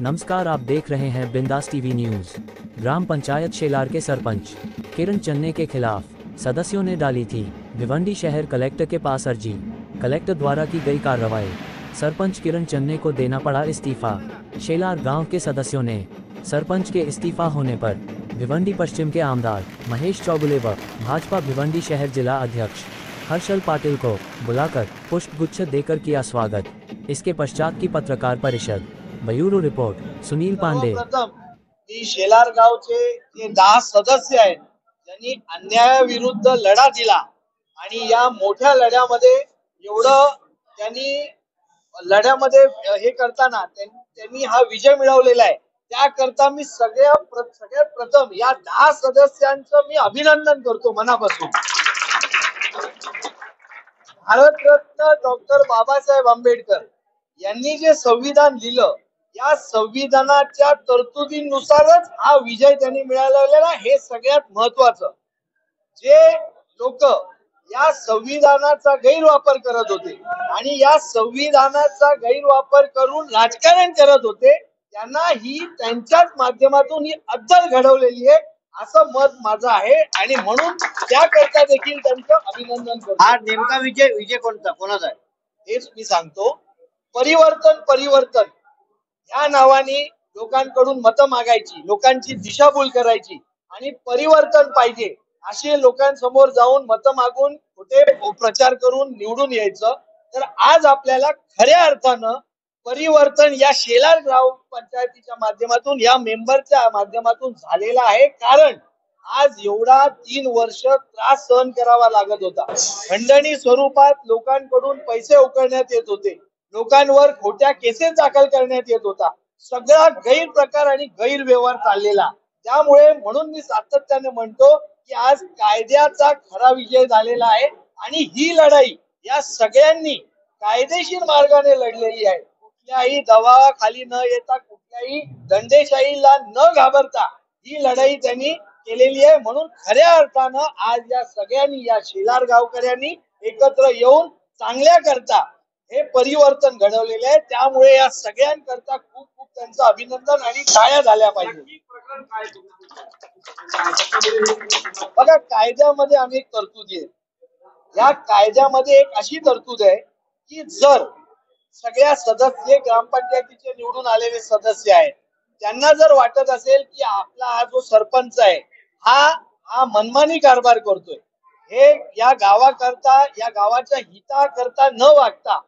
नमस्कार, आप देख रहे हैं बिंदास टीवी न्यूज। ग्राम पंचायत शेलार के सरपंच किरण चन्ने के खिलाफ सदस्यों ने डाली थी भिवंडी शहर कलेक्टर के पास अर्जी। कलेक्टर द्वारा की गई कार्रवाई, सरपंच किरण चन्ने को देना पड़ा इस्तीफा। शेलार गांव के सदस्यों ने सरपंच के इस्तीफा होने पर भिवंडी पश्चिम के आमदार महेश चौगुले व भाजपा भिवंडी शहर जिला अध्यक्ष हर्षल पाटिल को बुलाकर पुष्पगुच्छ देकर किया स्वागत। इसके पश्चात की पत्रकार परिषद। Bureau report Sunil Pande. शेलार गावचे जे 10 सदस्य आहेत ज्यांनी अन्यायाविरुद्ध लढा दिला आणि या मोठ्या लढ्यामध्ये एवढं त्यांनी लढ्यामध्ये हे करताना त्यांनी हा विजय मिळवलेला आहे। त्याकरता मी सगळ्यात प्रथम या 10 सदस्यांचं मी अभिनंदन करतो मनापासून। भारतरत्न डॉक्टर बाबासाहेब आंबेडकर यांनी जे संविधान लिहिलं, या संविधानाच्या तरतुदीनुसारच हा विजय त्यांनी मिळवलेला हे सगळ्यात महत्वाचं। जे लोक या संविधानाचा गैरवापर करत होते आणि या संविधानाचा गैरवापर करून राजकारण करत होते, त्यांना ही त्यांच्याच माध्यमातून ही अद्दल घडवलेली आहे असं मत माझं आहे आणि म्हणून त्याकरता देखील त्यांचं अभिनंदन करतो। हा नेमका विजय कोणाचा आहे हेच मी सांगतो। परिवर्तन या नावाने लोकांकडून मतं मागायची, लोकांची दिशाभूल करायची आणि परिवर्तन पाहिजे असे लोकांसमोर जाऊन मतं मागून खोटे प्रचार करून निवडून यायचं। तर आज आपल्याला खऱ्या अर्थानं परिवर्तन या शेलार गाव पंचायतीच्या माध्यमातून, या मेंबरच्या माध्यमातून झालेला आहे। कारण आज एवढा 3 वर्ष त्रास सहन करावा लागत होता। खंडणी स्वरूपात लोकांकडून पैसे उकळण्यात येत होते, लोकांवर खोट्या केसेस दाखल करण्यात येत होता, सगळा गैरप्रकार आणि गैरव्यवहार चाललेला। त्यामुळे म्हणून मी सातत्याने म्हणतो की आज कायद्याचा खरा विजय झालेला आहे आणि ही लढाई या सगळ्यांनी कायदेशीर मार्गाने लढलेली आहे। कुठल्याही दबावाखाली न येता, कुठल्याही दंडेशाहीला न घाबरता ही लढाई त्यांनी केलेली आहे। म्हणून खऱ्या अर्थानं आज या सगळ्यांनी, या शेलार गावकऱ्यांनी एकत्र येऊन चांगल्या करता हे परिवर्तन घडवलेले आहे। त्यामुळे या सगळ्यांकरता खूप खूप त्यांचं अभिनंदन आणि टाळ्या झाल्या पाहिजे। बघा, कायद्यामध्ये आम्ही एक तरतूद आहे। या कायद्यामध्ये एक अशी तरतूद आहे की जर सगळ्या सदस्य, ग्रामपंचायतीचे निवडून आलेले सदस्य आहेत, त्यांना जर वाटत असेल की आपला हा जो सरपंच आहे हा मनमानी कारभार करतोय, हे या गावाकरता, या गावाच्या हिताकरता न वागता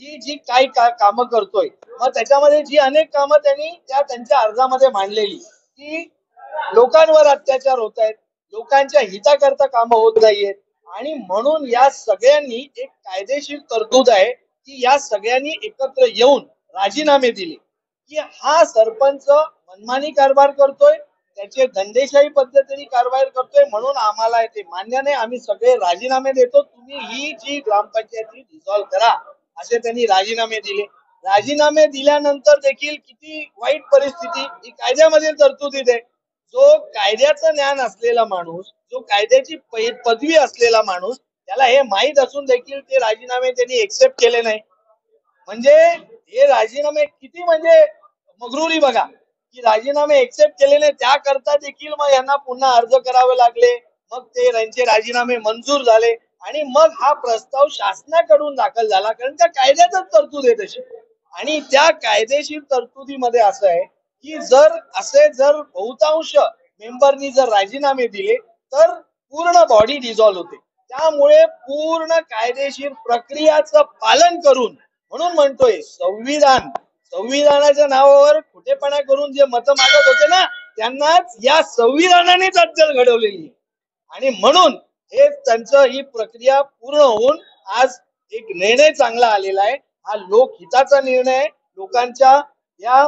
ही जी काही कामं करतोय, मग त्याच्यामध्ये जी अनेक कामं त्यांनी त्यांच्या अर्जामध्ये मांडलेली की लोकांवर अत्याचार होत आहेत, लोकांच्या हिताकरता कामं होत नाहीयेत आणि म्हणून या सगळ्यांनी एक कायदेशीर तरतूद आहे की या सगळ्यांनी एकत्र येऊन राजीनामे दिले की हा सरपंच मनमानी कारभार करतोय, त्याचे दंडेशाही पद्धतीने कारभार करतोय, म्हणून आम्हाला ते मान्य नाही, आम्ही सगळे राजीनामे देतो, तुम्ही ही जी ग्रामपंचायती डिसॉल्व्ह करा असे त्यांनी राजीनामे दिले। राजीनामे दिल्यानंतर देखील किती वाईट परिस्थिती ही कायद्यामध्ये तरतुदीत आहे। जो कायद्याचं ज्ञान असलेला माणूस, जो कायद्याची पदवी असलेला माणूस, त्याला हे माहित असून देखील ते राजीनामे त्यांनी एक्सेप्ट केले नाही, म्हणजे हे राजीनामे किती म्हणजे मगरुरी बघा की राजीनामे एक्सेप्ट केले नाही। त्याकरता देखील मग यांना पुन्हा अर्ज करावे लागले, मग ते त्यांचे राजीनामे मंजूर झाले आणि मग हा प्रस्ताव शासनाकडून दाखल झाला, कारण त्या कायद्यातच तरतूद आहे तशी। आणि त्या कायदेशीर तरतुदीमध्ये असं आहे की जर बहुतांश मेंबरनी जर राजीनामे दिले तर पूर्ण बॉडी डिसॉल्व्ह होते। त्यामुळे पूर्ण कायदेशीर प्रक्रियाचं पालन करून, म्हणून म्हणतोय संविधानाच्या नावावर खोटेपणा करून जे मतं मागत होते ना, त्यांनाच या संविधानानेच अद्दल घडवलेली आणि म्हणून हे त्यांचं ही प्रक्रिया पूर्ण होऊन आज एक निर्णय चांगला आलेला आहे। हा लोकहिताचा निर्णय आहे, लोकांच्या या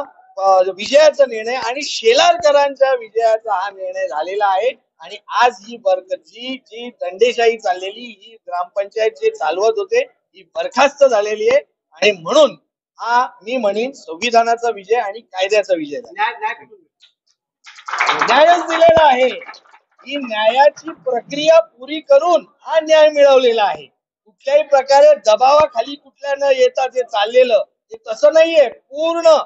विजयाचा निर्णय आणि शेलारकरांच्या विजयाचा हा निर्णय झालेला आहे। आणि आज ही जी दंडेशाही चाललेली, ही ग्रामपंचायत जे चालवत होते, ही बरखास्त झालेली आहे आणि म्हणून हा मी म्हणेन संविधानाचा विजय आणि कायद्याचा विजय। न्यायच दिलेला आहे, ही न्यायाची प्रक्रिया पुरी करून हा न्याय मिळवलेला आहे। कुठल्याही प्रकारे दबावाखाली कुठल्या न येता जे चाललेलं ते तसं नाहीये। पूर्ण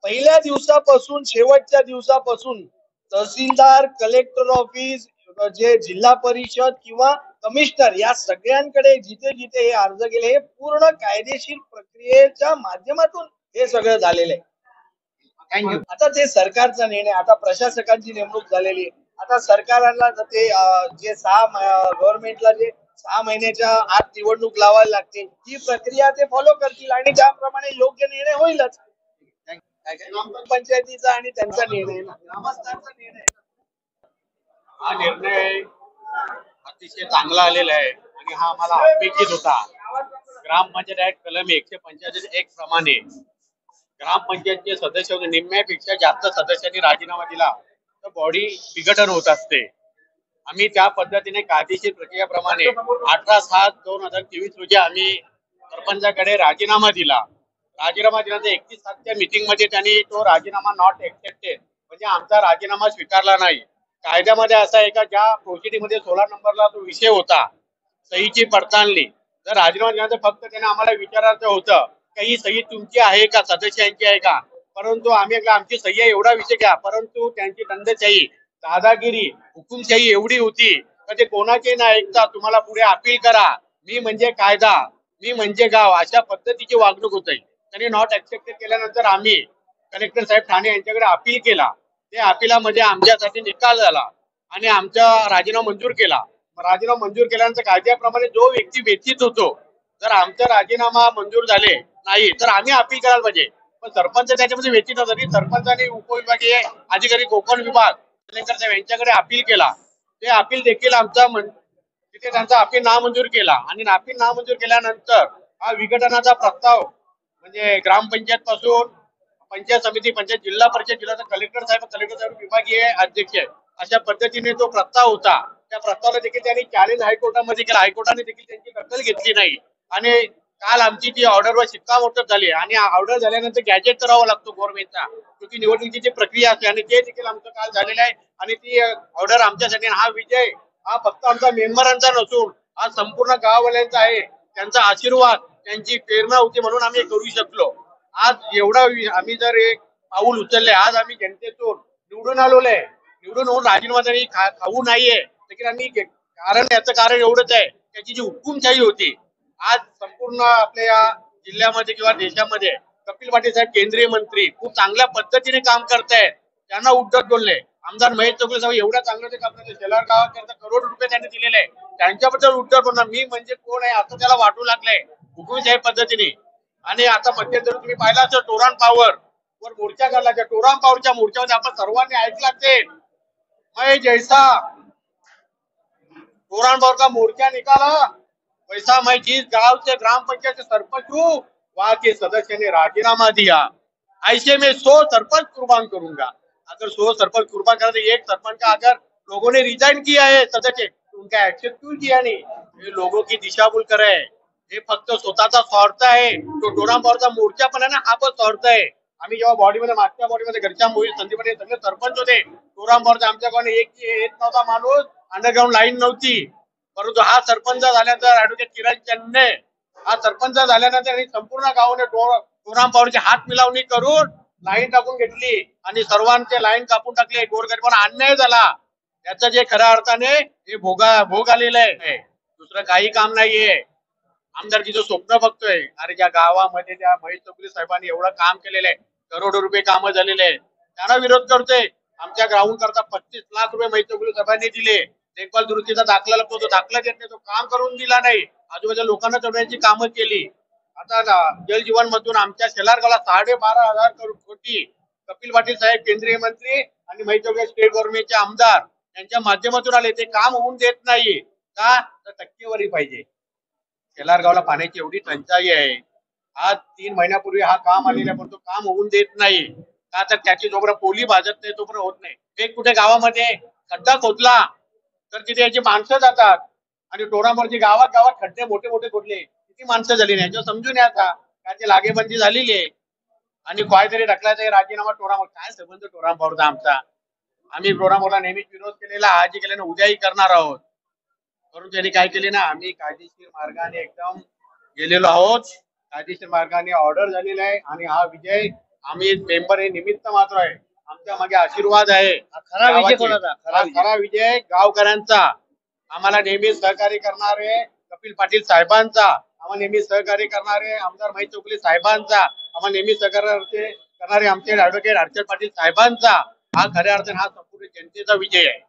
पहिल्या दिवसापासून शेवटच्या दिवसापासून तहसीलदार, कलेक्टर ऑफिस, जे जिल्हा परिषद किंवा कमिशनर या सगळ्यांकडे जिथे जिथे हे अर्ज गेले हे पूर्ण कायदेशीर प्रक्रियेच्या माध्यमातून हे सगळं झालेलं आहे. थँक्यू. आता ते सरकारचा निर्णय, आता प्रशासकांची नेमणूक झालेली आहे. आता सरकारांना ते जे गव्हर्नमेंटला जे 6 महिन्याच्या आत निवडणूक लावायला लागते, ही प्रक्रिया ते फॉलो करतील आणि त्याप्रमाणे योग्य निर्णय होईलच. ग्रामपंचायतीचा आणि त्यांचा निर्णय ना, ग्रामस्थांचा निर्णय. हा निर्णय अतिशय चांगला आलेला आहे आणि हा आम्हाला अपेक्षित होता. ग्रामपंचायत ऍक्ट कलम 185(1) प्रमाणे ग्रामपंचायतचे सदस्य होते, निम्म्यापेक्षा जास्त सदस्यांनी राजीनामा दिला तर बॉडी विघटन होत असते. आम्ही त्या पद्धतीने कायदेशीर प्रक्रियाप्रमाणे 18/7/2023 रोजी आम्ही सरपंचाकडे राजीनामा दिला. राजीनामा दिल्यानंतर 31/7च्या मीटिंग मध्ये त्यांनी तो राजीनामा नॉट एक्सेप्टेड म्हणजे आमचा राजीनामा स्वीकारला नाही. कायद्यामध्ये असं आहे का, ज्या प्रोसिडिंगमध्ये 16 नंबरला तो विषय होता सहीची पडताळणी, जर राजीनामा दिल्यानंतर फक्त त्याने आम्हाला विचारायचं होतं का ही सही तुमची आहे का, सदस्यांची आहे का, परंतु आम्ही आमची सही आहे एवढा विषय घ्या. परंतु त्यांची दंडशाही, दादागिरी, हुकुमशाही एवढी होती का ते कोणाचे न ऐकता तुम्हाला पुढे अपील करा, मी म्हणजे कायदा, मी म्हणजे गाव, अशा पद्धतीची वागणूक होती. त्यांनी नॉट ऍक्सेप्टेड केल्यानंतर आम्ही कलेक्टर साहेब ठाणे यांच्याकडे अपील केला. त्या अपिलामध्ये आमच्यासाठी निकाल झाला आणि आमचा राजीनामा मंजूर केला. राजीनामा मंजूर केल्यानंतर कायद्याप्रमाणे जो व्यक्ती व्यथित होतो, जर आमचा राजीनामा मंजूर झाले नाही तर आम्ही अपील करायला पाहिजे. पण सरपंच त्याच्यामध्ये व्यथित होता. सरपंचाने उपविभागीय अधिकारी कोकण विभाग कलेक्टर साहेब यांच्याकडे अपील केला. ते अपील देखील तिथे त्यांचा अपील नामंजूर केला आणि अपील नामंजूर केल्यानंतर हा विघटनाचा प्रस्ताव म्हणजे ग्रामपंचायत पासून पंचायत समिती, पंचायत, जिल्हा परिषद, जिल्हा कलेक्टर साहेब विभागीय अध्यक्ष अशा पद्धतीने तो प्रस्ताव होता. त्या प्रस्तावाला देखील त्यांनी चॅलेंज हायकोर्टामध्ये केला. हायकोर्टाने देखील त्यांची दखल घेतली नाही आणि काल आमची ती ऑर्डरवर शिक्कामोर्तब झाली आणि ऑर्डर झाल्यानंतर गॅजेट करावा लागतो गव्हर्नमेंटचा, क्योंकि निवडणुकीची जी प्रक्रिया असते आणि ते देखील आमचं काल झालेलं आहे. आणि ती ऑर्डर आमच्यासाठी, हा विजय हा फक्त आमचा मेंबरांचा नसून हा संपूर्ण गाववाल्यांचा आहे. त्यांचा आशीर्वाद, त्यांची प्रेरणा होती म्हणून आम्ही करू शकलो. आज एवढा आम्ही जर एक पाऊल उचलले, आज आम्ही जनतेतून निवडून आलोय, निवडून होऊन राजीनामा जरी खाऊ नाहीये देखील आम्ही, कारण याचं कारण एवढंच आहे, त्याची जी हुकुमशाही होती. आज संपूर्ण आपल्या या जिल्ह्यामध्ये किंवा देशामध्ये कपिल पाटील साहेब केंद्रीय मंत्री खूप चांगल्या पद्धतीने काम करतायत. त्यांना उद्धट बोलले. आमदार महेश चौगले साहेब एवढ्या चांगलं ते काम करतात, शेलार गावाकरता करोड रुपये त्यांनी दिलेले आहे, त्यांच्याबद्दल उद्धट बोलणार मी म्हणजे कोण आहे असं त्याला वाटू लागलंय हुकुमशाही पद्धतीने. आणि आता मध्यंतरी तुम्ही पाहिला असेल टोरान पॉवर वर मोर्चा काढला. त्या टोरान पॉवरच्या मोर्चामध्ये आपण सर्वांनी ऐकलं असेल, मैं जैसा टोरान पॉवर का मोर्चा निकाला वैसा मैं जिस गांव से ग्राम पंचायत से सरपंच हूँ वहां के सदस्य ने राजीनामा दिया, ऐसे में 100 सरपंच कुर्बान करूंगा. अगर 100 सरपंच कुर्बान करा तो एक सरपंच का अगर लोगों ने रिजाइन किया है सदस्य, तो उनका एक्सेप्ट क्यों किया नहीं? ये लोगों की दिशाभूल करे, हे फक्त स्वतःचा स्वार्थ आहे. तो टोरान पॉवरचा मोर्चा पण आहे ना, हा पण स्वार्थ आहे. आम्ही जेव्हा बॉडीमध्ये, मागच्या बॉडीमध्ये घरच्या मोहित संदीपने सगळे सरपंच होते टोरान पॉवरचा, आमच्याकडे एक येत नव्हता माणूस, अंडरग्राऊंड लाईन नव्हती. परंतु हा सरपंच झाल्यानंतर ऍडव्होकेट किरण चन्ने हा सरपंच झाल्यानंतर संपूर्ण गावाने टोरान पॉवरची हात मिळवणी करून लाईन टाकून घेतली आणि सर्वांचे लाईन कापून टाकले. गोरगरिबांना अन्याय झाला. त्याचं जे खऱ्या अर्थाने हे भोग आलेलं आहे, दुसरं काही काम नाहीये. आमदारकीचं स्वप्न बघतोय. अरे ज्या गावामध्ये त्या महेश चौगले साहेबांनी एवढं काम केलेलं आहे, करोडो रुपये कामं झालेले आहे, त्यांना विरोध करतोय. आमच्या ग्राउंड करता 25 लाख रुपये महेश चौगले साहेबांनी दिले. देखभाल दुरुस्तीचा दाखला लागतो, तो दाखला देत नाही, तो काम करून दिला नाही. आजूबाजूच्या लोकांना चढवण्याची कामं केली. आता जल जीवन मधून आमच्या शेलार गावाला 12,500 कोटी कपिल पाटील साहेब केंद्रीय मंत्री आणि महेश चौगले स्टेट गव्हर्नमेंटचे आमदार यांच्या माध्यमातून आले. ते काम होऊन देत नाही का, तर टक्केवारी पाहिजे. शेलार गावाला पाण्याची एवढी टंचाई आहे. आज 3 महिन्यापूर्वी हा काम आलेला आहे, पण तो काम होऊन देत नाही का, तर त्याची जोपर्यंत पोली भाजत नाही तोपर्यंत होत नाही. एक कुठे गावामध्ये खड्डा खोदला तर तिथे याची माणसं जातात आणि टोरामोरची गावात गावात खड्डे मोठे मोठे खोदले, किती माणसं झाली नाही याच्यावर समजून याचा काय ते लागेबंदी झालेली आहे. आणि काहीतरी ढकलायचा राजीनामा टोरामोर, काय संबंध टोरामोरचा आमचा? आम्ही टोरामोरला नेहमीच विरोध केलेला, आजही केल्याने उद्याही करणार आहोत. परंतु त्यांनी काय केले ना, आम्ही कायदेशीर मार्गाने एकदम गेलेलो आहोत. कायदेशीर मार्गाने ऑर्डर झालेला आहे आणि हा विजय आम्ही मेंबर हे निमित्त मात्र आहे. आमच्या मागे आशीर्वाद आहे. खरा विजय गावाचे. कोणाचा? हा खरा विजय गावकऱ्यांचा. आम्हाला नेहमी सहकार्य करणारे कपिल पाटील साहेबांचा, आम्हाला नेहमी सहकार्य करणारे आमदार महेश चौगुले साहेबांचा, आम्हाला नेहमी सहकार्य करणारे आमचे ऍडव्होकेट हर्षद पाटील साहेबांचा हा खऱ्या अर्थाने हा संपूर्ण जनतेचा विजय आहे.